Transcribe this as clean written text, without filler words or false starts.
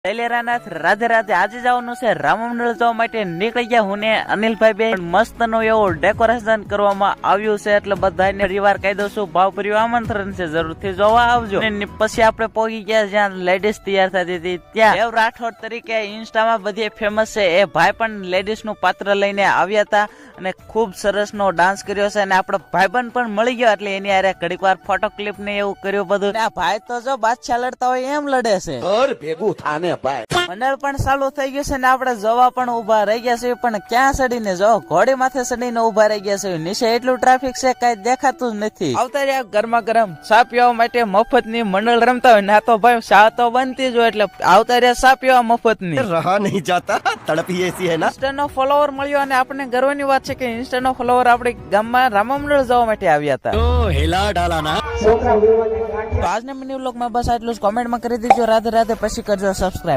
શૈલેરાનાથ રાધે રાધે. આજે જવાનું છે રામમંડળ જવા માટે નીકળી ગયા હું ને અનિલભાઈ બે. મસ્ત નું એવું ડેકોરેશન કરવામાં આવ્યું છે એટલે બધાને પરિવાર કહી દઉં છું ભાવભર્યું આમંત્રણ છે, જરૂરથી જોવા આવજો. પછી આપણે પહોંચી ગયા જ્યાં લેડીઝ તૈયાર થતી હતી ત્યાં. દેવ રાઠોડ તરીકે ઇન્સ્ટામાં બધી ફેમસ છે એ ભાઈ પણ લેડીઝ નું પાત્ર લઈને આવ્યા હતા અને ખૂબ સરસ નો ડાન્સ કર્યો છે અને આપણો ભાઈબંધ પણ મળી ગયો એટલે એની આરે ઘડીક વાર ફોટો ક્લિપ ને એવું કર્યું બધું. આ ભાઈ તો જો બાદશાહ લડતા હોય એમ લડે છે. ભેગું થાને ભાઈ. મંડળ પણ ચાલુ થઈ ગયું છે ને આપણે જવા પણ ઉભા રહી ગયા છે, પણ ક્યાં ચડીને જો ઘોડી માથે ચડીને ઉભા રહી ગયા છે. નીચે એટલું ટ્રાફિક છે કઈ દેખાતું જ નથી. આવતા રહ્યા ગરમા ગરમ ચા પીવા માટે મફત ની મંડળ રમતા હોય ના તો ભાઈ ચા તો બનતી જ હોય એટલે આવતા રહ્યા ચા પીવા મફત ની. રહા નહીં જાતા, તડપી એસી હે ના. ઇન્સ્ટા નો ફોલોવર મળ્યો અને આપણે ગર્વની વાત છે કે ઇન્સ્ટા નો ફોલોવર આપણે ગામમાં રામમંડળ જવા માટે આવ્યા હતા. હેલા ડાલાના. તો આજના મિની વ્લોગમાં બસ આટલું જ. કોમેન્ટમાં કરી દેજો રાધે રાધે, પછી કરજો સબસ્ક્રાઇબ.